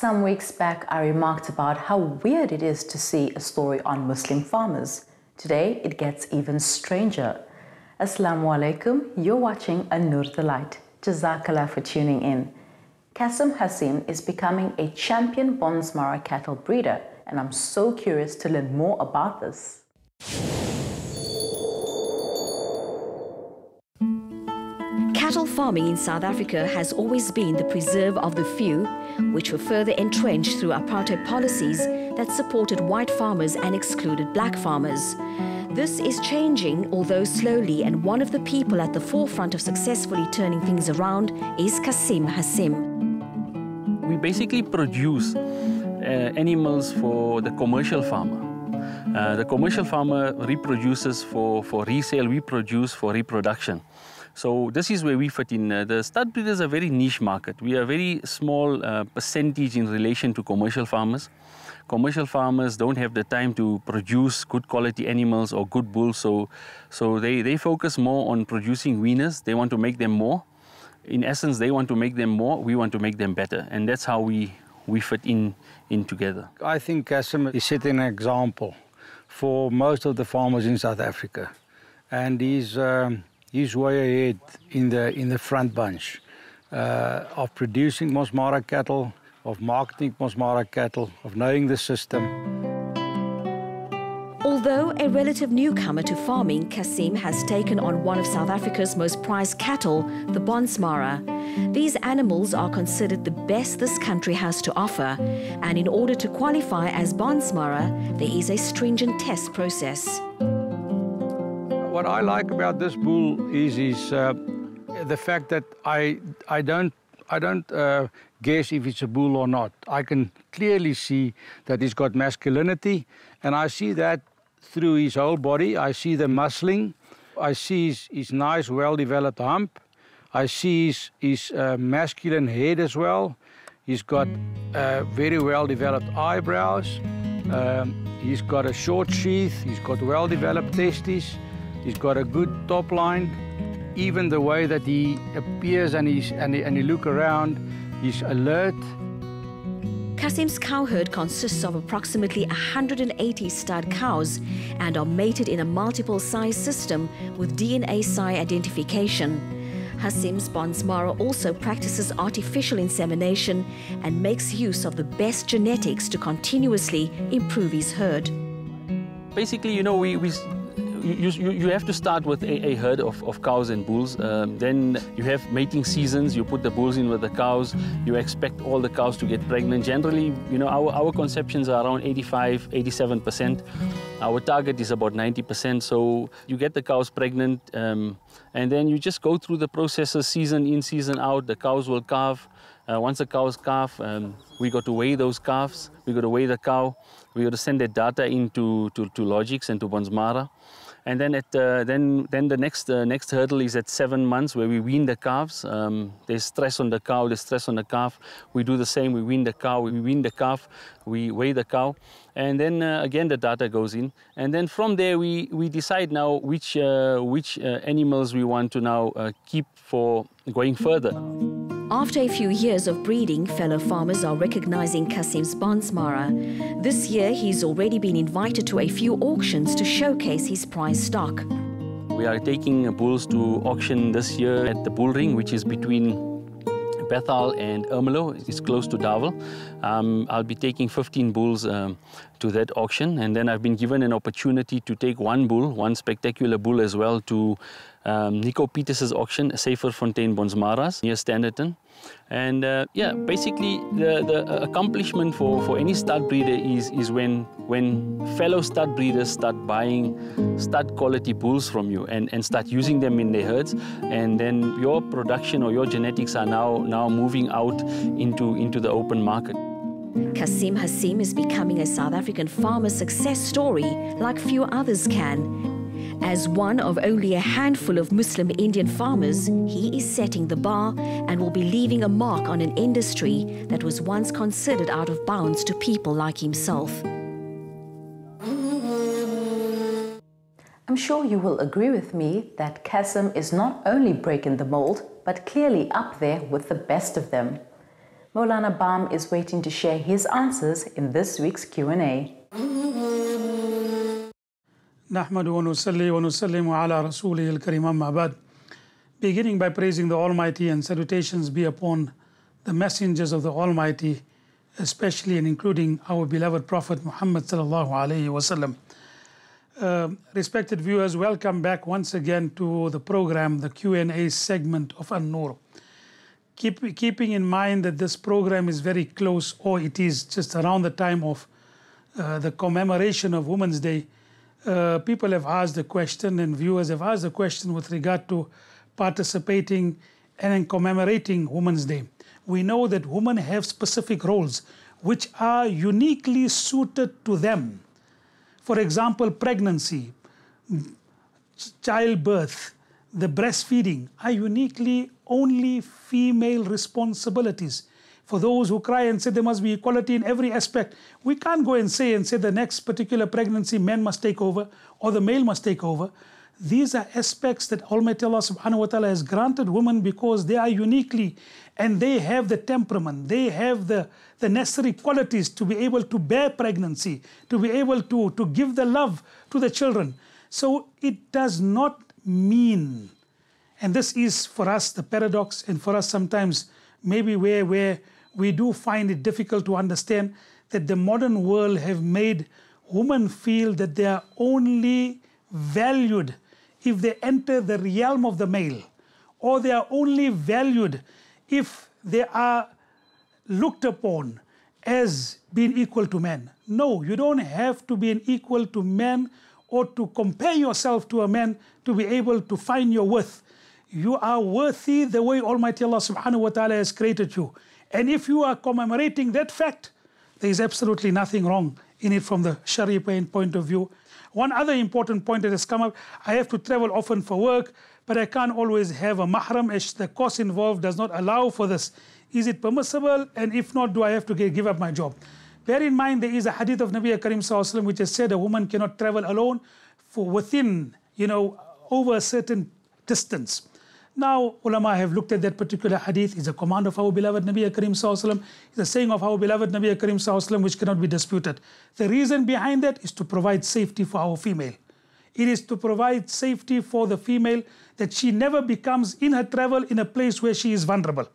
Some weeks back, I remarked about how weird it is to see a story on Muslim farmers. Today, it gets even stranger. Assalamu alaikum, you're watching An Nur the Light. Jazakallah for tuning in. Kasim Asim is becoming a champion Bonsmara cattle breeder, and I'm so curious to learn more about this. Cattle farming in South Africa has always been the preserve of the few, which were further entrenched through apartheid policies that supported white farmers and excluded black farmers. This is changing, although slowly, and one of the people at the forefront of successfully turning things around is Kasim Asim. We basically produce animals for the commercial farmer. The commercial farmer reproduces for resale, we produce for reproduction. So this is where we fit in. The stud breeders are a very niche market. We are a very small percentage in relation to commercial farmers. Commercial farmers don't have the time to produce good quality animals or good bulls, so they focus more on producing weaners. They want to make them more. In essence, they want to make them more, we want to make them better, and that's how we fit in together. I think Kasim is setting an example for most of the farmers in South Africa, and he's way ahead in the front bunch of producing Bonsmara cattle, of marketing Bonsmara cattle, of knowing the system. Although a relative newcomer to farming, Kasim has taken on one of South Africa's most prized cattle, the Bonsmara. These animals are considered the best this country has to offer, and in order to qualify as Bonsmara, there is a stringent test process. What I like about this bull is the fact that I don't guess if it's a bull or not. I can clearly see that he's got masculinity, and I see that through his whole body. I see the muscling. I see his nice, well-developed hump. I see his masculine head as well. He's got very well-developed eyebrows. He's got a short sheath. He's got well-developed testes. He's got a good top line. Even the way that he appears and he look around, he's alert. Kasim's cow herd consists of approximately 180 stud cows and are mated in a multiple size system with DNA sire identification. Kasim's Bonsmara also practices artificial insemination and makes use of the best genetics to continuously improve his herd. Basically, you know, you have to start with a herd of cows and bulls. Then you have mating seasons. You put the bulls in with the cows. You expect all the cows to get pregnant. Generally, you know, our conceptions are around 85, 87%. Our target is about 90%. So you get the cows pregnant, and then you just go through the processes, season in, season out. The cows will calve. Once the cows calve, we got to weigh those calves. We got to weigh the cow. We got to send that data into Logics and to Bonsmara. And then the next hurdle is at 7 months, where we wean the calves. There's stress on the cow, there's stress on the calf. We do the same. We wean the cow, we wean the calf, we weigh the cow, and then again the data goes in. And then from there we decide now which animals we want to now keep for going further. After a few years of breeding, fellow farmers are recognizing Kasim's Bonsmara. This year, he's already been invited to a few auctions to showcase his prize stock. We are taking bulls to auction this year at the bull ring, which is between Bethel and Ermelo. It's close to Darwell. I'll be taking 15 bulls to that auction, and then I've been given an opportunity to take one bull, one spectacular bull as well, to Nico Peters' auction, Syferfontein Bonsmaras, near Standerton. And yeah, basically the accomplishment for any stud breeder is when fellow stud breeders start buying stud quality bulls from you and start using them in their herds, and then your production or your genetics are now moving out into the open market. Kasim Asim is becoming a South African farmer success story like few others can. As one of only a handful of Muslim Indian farmers, he is setting the bar and will be leaving a mark on an industry that was once considered out of bounds to people like himself. I'm sure you will agree with me that Kasim is not only breaking the mold, but clearly up there with the best of them. Maulana Bam is waiting to share his answers in this week's Q&A. Beginning by praising the Almighty, and salutations be upon the messengers of the Almighty, especially and including our beloved Prophet Muhammad sallallahu alaihi wasallam. Respected viewers, welcome back once again to the program, the Q&A segment of An Nur. Keeping in mind that this program is very close, or it is just around the time of the commemoration of Women's Day, people have asked the question, and viewers have asked the question with regard to participating and in commemorating Women's Day. We know that women have specific roles which are uniquely suited to them. For example, pregnancy, childbirth, the breastfeeding are uniquely only female responsibilities. For those who cry and say there must be equality in every aspect, we can't go and say the next particular pregnancy men must take over or the male must take over. These are aspects that Almighty Allah subhanahu wa ta'ala has granted women because they are uniquely, and they have the temperament, they have the necessary qualities to be able to bear pregnancy, to be able to give the love to the children. So it does not mean, and this is for us the paradox, and for us sometimes maybe where we do find it difficult to understand, that the modern world have made women feel that they are only valued if they enter the realm of the male, or they are only valued if they are looked upon as being equal to men. No, you don't have to be an equal to men or to compare yourself to a man to be able to find your worth. You are worthy the way Almighty Allah subhanahu wa ta'ala has created you. And if you are commemorating that fact, there is absolutely nothing wrong in it from the Sharia point of view. One other important point that has come up, I have to travel often for work, but I can't always have a mahram as the cost involved does not allow for this. Is it permissible? And if not, do I have to give up my job? Bear in mind, there is a hadith of Nabi Karim Sallallahu Alaihi Wasallam which has said a woman cannot travel alone for within, over a certain distance. Now, ulama have looked at that particular hadith. It's a command of our beloved Nabi Karim Sallallahu Alaihi Wasallam. It's a saying of our beloved Nabi Karim Sallallahu Alaihi Wasallam which cannot be disputed. The reason behind that is to provide safety for our female. It is to provide safety for the female, that she never becomes in her travel in a place where she is vulnerable.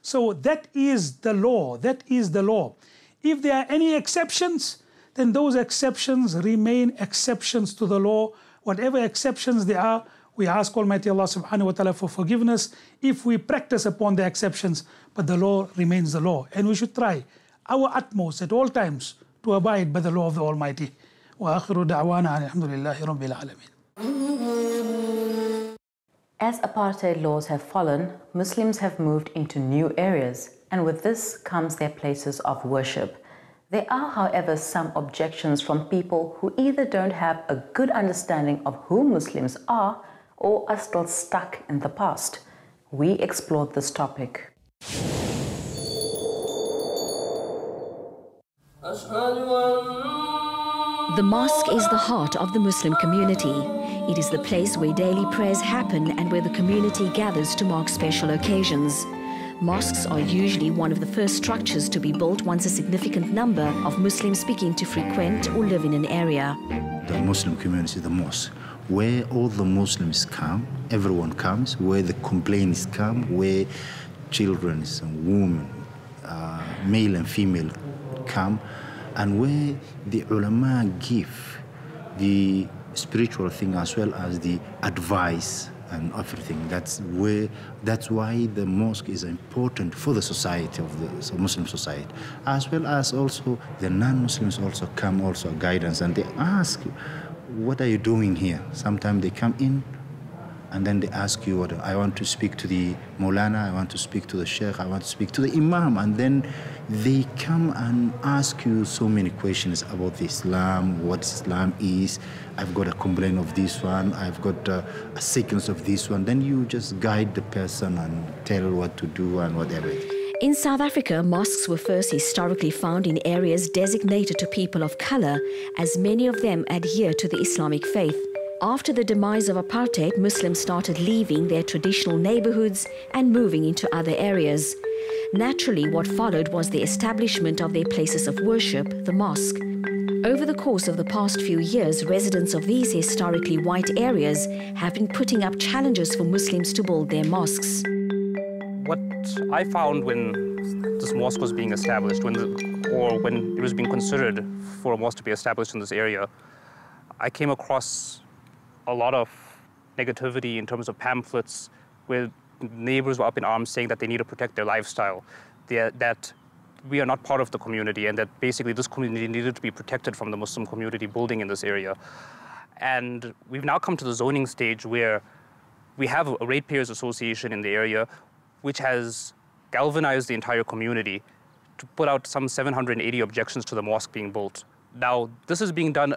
So that is the law. That is the law. If there are any exceptions, then those exceptions remain exceptions to the law. Whatever exceptions there are, we ask Almighty Allah subhanahu wa ta'ala for forgiveness if we practice upon the exceptions, but the law remains the law. And we should try our utmost at all times to abide by the law of the Almighty. Wa akhiru da'wana alhamdulillahi rabbil alameen. As apartheid laws have fallen, Muslims have moved into new areas, and with this comes their places of worship. There are, however, some objections from people who either don't have a good understanding of who Muslims are or are still stuck in the past. We explored this topic. The mosque is the heart of the Muslim community. It is the place where daily prayers happen and where the community gathers to mark special occasions. Mosques are usually one of the first structures to be built once a significant number of Muslims begin to frequent or live in an area. The Muslim community, the mosque, where all the Muslims come, everyone comes, where the complaints come, where children and women, male and female come, and where the ulama give the spiritual thing as well as the advice and everything. That's why the mosque is important for the society of the Muslim society, as well as also the non-Muslims also come also guidance, and they ask, what are you doing here? Sometimes they come in and then they ask you, I want to speak to the Maulana, I want to speak to the Sheikh, I want to speak to the Imam, and then they come and ask you so many questions about the Islam, what Islam is. I've got a complaint of this one, I've got a sequence of this one. Then you just guide the person and tell what to do and whatever. In South Africa, mosques were first historically found in areas designated to people of color, as many of them adhere to the Islamic faith. After the demise of apartheid, Muslims started leaving their traditional neighborhoods and moving into other areas. Naturally, what followed was the establishment of their places of worship, the mosque. Over the course of the past few years, residents of these historically white areas have been putting up challenges for Muslims to build their mosques. What I found when this mosque was being established, when it was being considered for a mosque to be established in this area, I came across a lot of negativity in terms of pamphlets where neighbors were up in arms saying that they need to protect their lifestyle, that we are not part of the community, and that basically this community needed to be protected from the Muslim community building in this area. And we've now come to the zoning stage where we have a ratepayers association in the area which has galvanized the entire community to put out some 780 objections to the mosque being built. Now, this is being done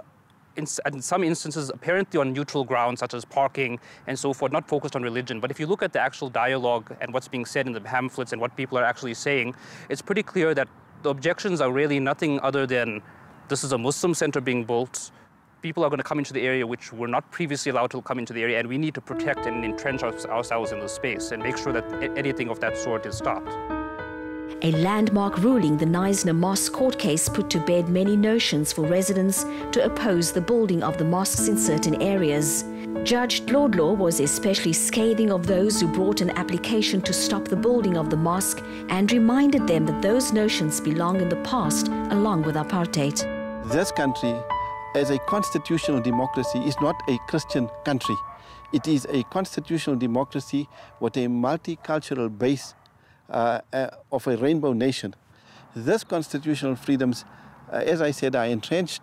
in some instances apparently on neutral grounds such as parking and so forth, not focused on religion. But if you look at the actual dialogue and what's being said in the pamphlets and what people are actually saying, it's pretty clear that the objections are really nothing other than this is a Muslim center being built. People are going to come into the area which were not previously allowed to come into the area, and we need to protect and entrench ourselves in the space and make sure that anything of that sort is stopped. A landmark ruling, the Knysna Mosque court case, put to bed many notions for residents to oppose the building of the mosques in certain areas. Judge Dlodlo was especially scathing of those who brought an application to stop the building of the mosque and reminded them that those notions belong in the past along with apartheid. This country, as a constitutional democracy, is not a Christian country. It is a constitutional democracy with a multicultural base of a rainbow nation. This constitutional freedoms, as I said, are entrenched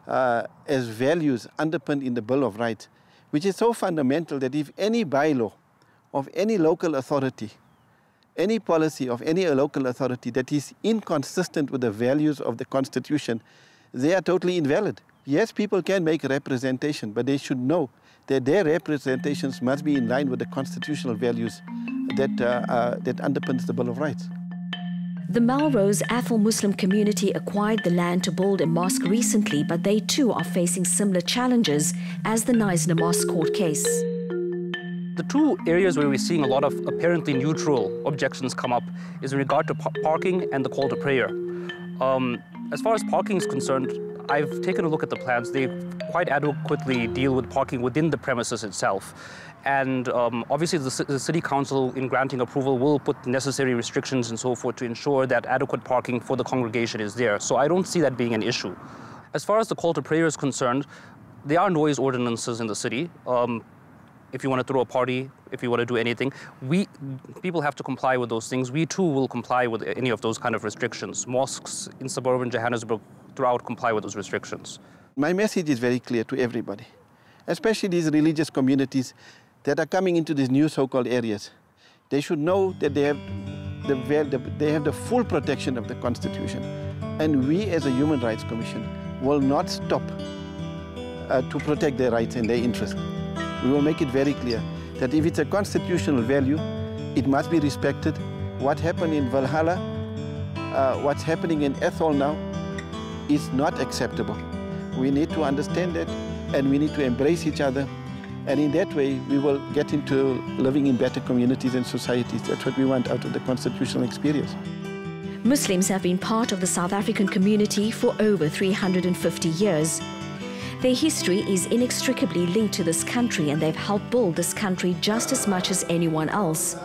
as values underpinned in the Bill of Rights, which is so fundamental that if any bylaw of any local authority, any policy of any local authority that is inconsistent with the values of the Constitution, they are totally invalid. Yes, people can make representation, but they should know that their representations must be in line with the constitutional values that underpins the Bill of Rights. The Melrose Athol Muslim community acquired the land to build a mosque recently, but they too are facing similar challenges as the Knysna Mosque court case. The two areas where we're seeing a lot of apparently neutral objections come up is in regard to parking and the call to prayer. As far as parking is concerned, I've taken a look at the plans. They quite adequately deal with parking within the premises itself. And obviously the City Council, in granting approval, will put necessary restrictions and so forth to ensure that adequate parking for the congregation is there. So I don't see that being an issue. As far as the call to prayer is concerned, there are noise ordinances in the city. If you want to throw a party, if you want to do anything, people have to comply with those things. We too will comply with any of those kind of restrictions. Mosques in suburban Johannesburg throughout comply with those restrictions. My message is very clear to everybody, especially these religious communities that are coming into these new so-called areas. They should know that they have the full protection of the Constitution. And we as a Human Rights Commission will not stop to protect their rights and their interests. We will make it very clear that if it's a constitutional value, it must be respected. What happened in Valhalla, what's happening in Athol now, is not acceptable. We need to understand that, and we need to embrace each other. And in that way, we will get into living in better communities and societies. That's what we want out of the constitutional experience. Muslims have been part of the South African community for over 350 years. Their history is inextricably linked to this country, and they've helped build this country just as much as anyone else.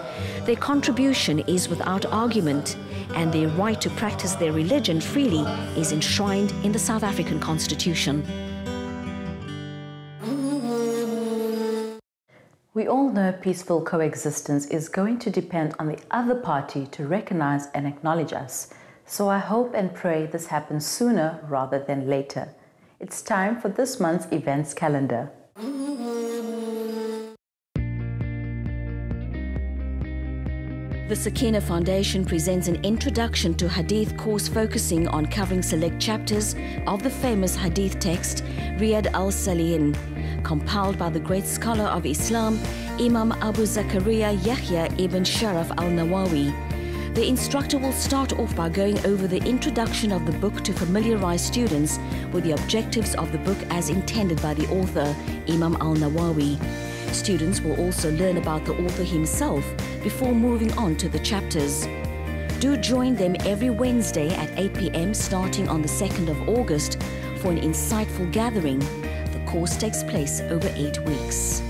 Their contribution is without argument, and their right to practice their religion freely is enshrined in the South African Constitution. We all know peaceful coexistence is going to depend on the other party to recognize and acknowledge us. So I hope and pray this happens sooner rather than later. It's time for this month's events calendar. The Sakina Foundation presents an introduction to Hadith course focusing on covering select chapters of the famous Hadith text, Riyad al-Salihin, compiled by the great scholar of Islam, Imam Abu Zakaria Yahya ibn Sharaf al-Nawawi. The instructor will start off by going over the introduction of the book to familiarize students with the objectives of the book as intended by the author, Imam al-Nawawi. Students will also learn about the author himself before moving on to the chapters. Do join them every Wednesday at 8 p.m. starting on the 2nd of August for an insightful gathering. The course takes place over 8 weeks.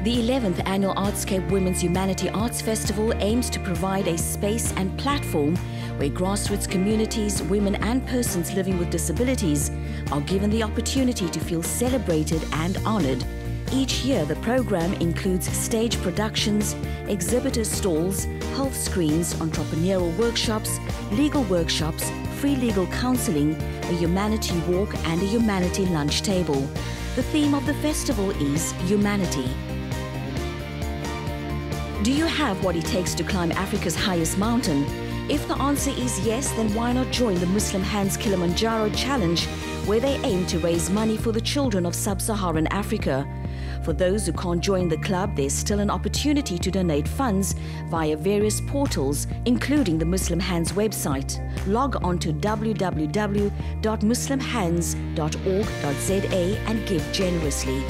The 11th Annual Artscape Women's Humanity Arts Festival aims to provide a space and platform where grassroots communities, women and persons living with disabilities are given the opportunity to feel celebrated and honored. Each year, the program includes stage productions, exhibitor stalls, health screens, entrepreneurial workshops, legal workshops, free legal counseling, a humanity walk and a humanity lunch table. The theme of the festival is humanity. Do you have what it takes to climb Africa's highest mountain? If the answer is yes, then why not join the Muslim Hands Kilimanjaro Challenge, where they aim to raise money for the children of sub-Saharan Africa. For those who can't join the club, there's still an opportunity to donate funds via various portals, including the Muslim Hands website. Log on to www.muslimhands.org.za and give generously.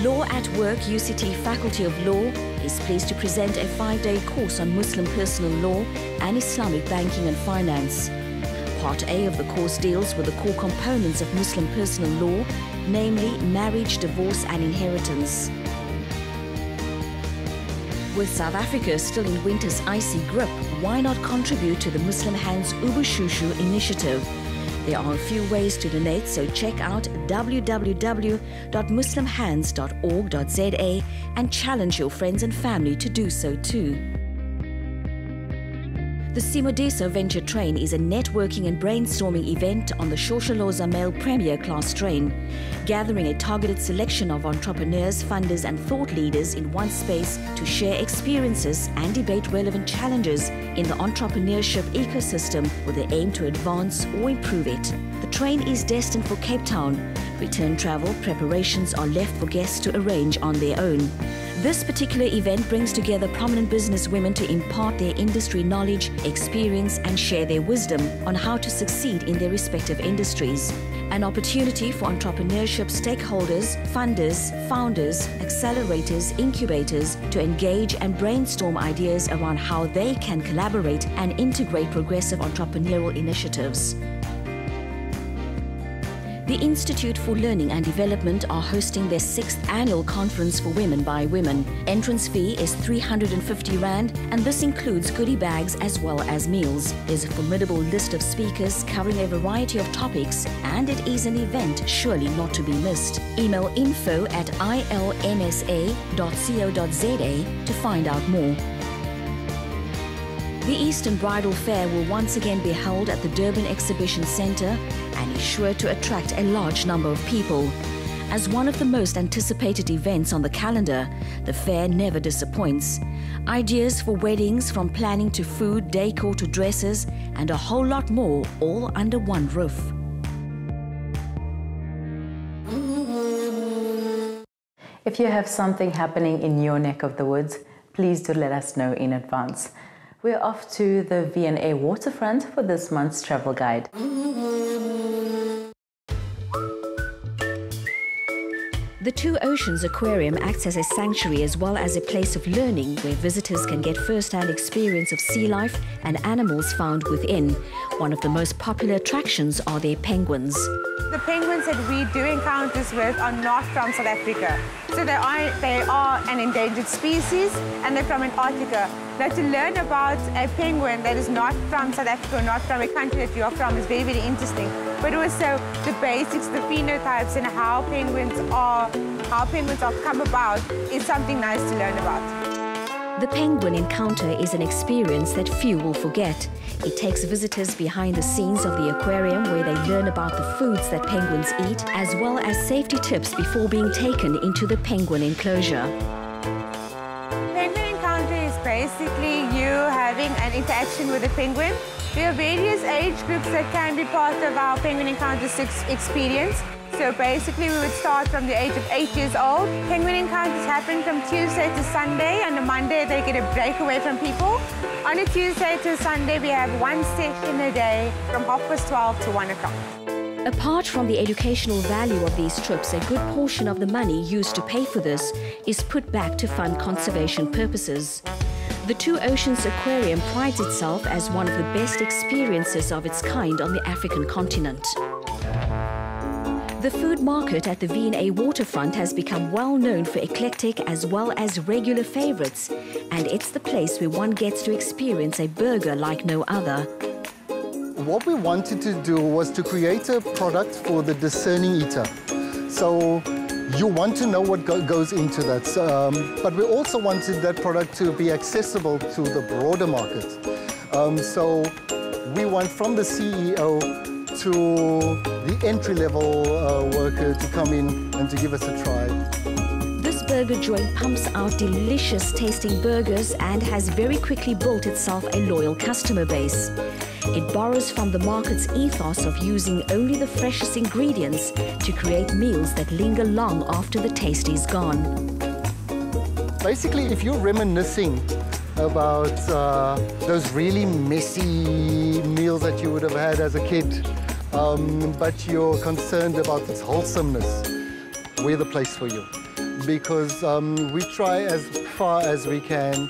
Law at Work UCT Faculty of Law is pleased to present a 5-day course on Muslim personal law and Islamic banking and finance. Part A of the course deals with the core components of Muslim personal law, namely marriage, divorce and inheritance. With South Africa still in winter's icy grip, why not contribute to the Muslim Hands Ubushushu initiative? There are a few ways to donate, so check out www.muslimhands.org.za and challenge your friends and family to do so too. The Simodeso Venture Train is a networking and brainstorming event on the Shosholoza Mail Premier Class train, gathering a targeted selection of entrepreneurs, funders and thought leaders in one space to share experiences and debate relevant challenges in the entrepreneurship ecosystem with the aim to advance or improve it. The train is destined for Cape Town. Return travel preparations are left for guests to arrange on their own. This particular event brings together prominent business women to impart their industry knowledge, experience and share their wisdom on how to succeed in their respective industries. An opportunity for entrepreneurship stakeholders, funders, founders, accelerators, incubators to engage and brainstorm ideas around how they can collaborate and integrate progressive entrepreneurial initiatives. The Institute for Learning and Development are hosting their 6th annual conference for women by women. Entrance fee is 350 Rand and this includes goodie bags as well as meals. There's a formidable list of speakers covering a variety of topics and it is an event surely not to be missed. Email info@ilmsa.co.za to find out more. The Eastern Bridal Fair will once again be held at the Durban Exhibition Centre and is sure to attract a large number of people. As one of the most anticipated events on the calendar, the fair never disappoints. Ideas for weddings, from planning to food, decor to dresses, and a whole lot more, all under one roof. If you have something happening in your neck of the woods, please do let us know in advance. We're off to the V&A waterfront for this month's travel guide. The Two Oceans Aquarium acts as a sanctuary as well as a place of learning where visitors can get first-hand experience of sea life and animals found within. One of the most popular attractions are their penguins. The penguins that we do encounters with are not from South Africa. So they are an endangered species and they're from Antarctica. Now to learn about a penguin that is not from South Africa or not from a country that you are from is very, very interesting. But also the basics, the phenotypes and how penguins are how penguins have come about is something nice to learn about. The penguin encounter is an experience that few will forget. It takes visitors behind the scenes of the aquarium where they learn about the foods that penguins eat, as well as safety tips before being taken into the penguin enclosure. Penguin encounter is basically you having an interaction with a penguin. There are various age groups that can be part of our penguin encounter experience. So basically, we would start from the age of 8 years old. Penguin encounters happen from Tuesday to Sunday. On a Monday, they get a break away from people. On a Tuesday to Sunday, we have one session a day from 12:30 to 1 o'clock. Apart from the educational value of these trips, a good portion of the money used to pay for this is put back to fund conservation purposes. The Two Oceans Aquarium prides itself as one of the best experiences of its kind on the African continent. The food market at the V&A waterfront has become well known for eclectic as well as regular favorites, and it's the place where one gets to experience a burger like no other. What we wanted to do was to create a product for the discerning eater. So you want to know what goes into that, but we also wanted that product to be accessible to the broader market. So we want from the CEO to the entry-level worker to come in and to give us a try. This burger joint pumps out delicious tasting burgers and has very quickly built itself a loyal customer base. It borrows from the market's ethos of using only the freshest ingredients to create meals that linger long after the taste is gone. Basically, if you're reminiscing about those really messy meals that you would have had as a kid, but you're concerned about its wholesomeness, we're the place for you. Because we try as far as we can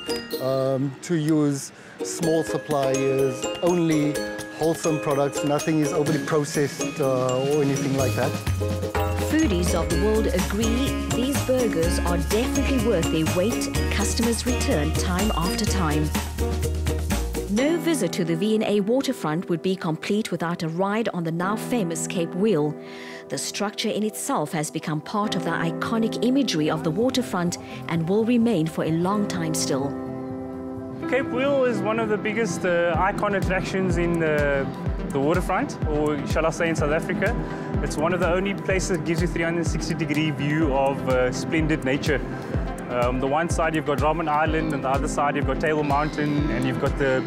to use small suppliers, only wholesome products, nothing is overly processed or anything like that. Foodies of the world agree these burgers are definitely worth their weight and customers return time after time. No visit to the V&A waterfront would be complete without a ride on the now famous Cape Wheel. The structure in itself has become part of the iconic imagery of the waterfront and will remain for a long time still. Cape Wheel is one of the biggest icon attractions in the waterfront, or shall I say in South Africa. It's one of the only places that gives you 360-degree view of splendid nature. The one side you've got Robben Island, and the other side you've got Table Mountain, and you've got the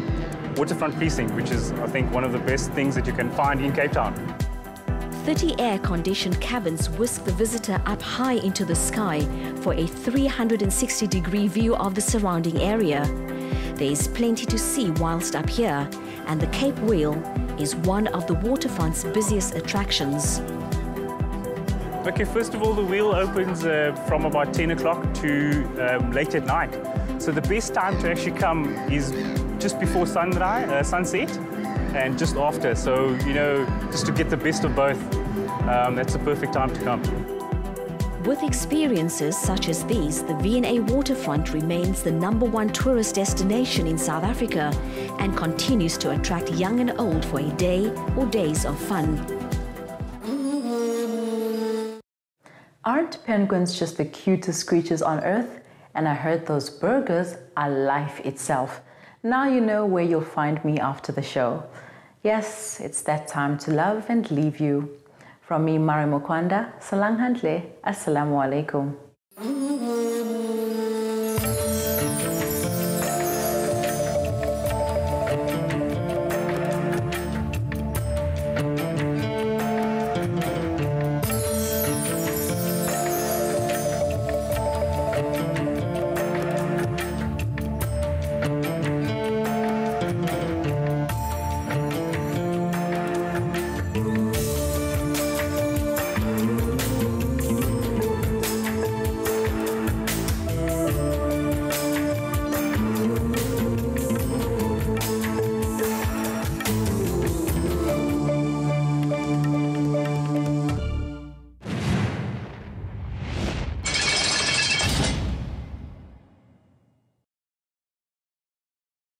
waterfront precinct, which is, I think, one of the best things that you can find in Cape Town. 30 air-conditioned cabins whisk the visitor up high into the sky for a 360-degree view of the surrounding area. There is plenty to see whilst up here, and the Cape Wheel is one of the waterfront's busiest attractions. Okay, first of all, the wheel opens from about 10 o'clock to late at night. So the best time to actually come is just before sunrise, sunset, and just after. So, you know, just to get the best of both, that's the perfect time to come. With experiences such as these, the V&A waterfront remains the #1 tourist destination in South Africa and continues to attract young and old for a day or days of fun. Aren't penguins just the cutest creatures on earth? And I heard those burgers are life itself. Now you know where you'll find me after the show. Yes, it's that time to love and leave you. From me, Mari Mokwanda, Salang Handle, Assalamu alaikum.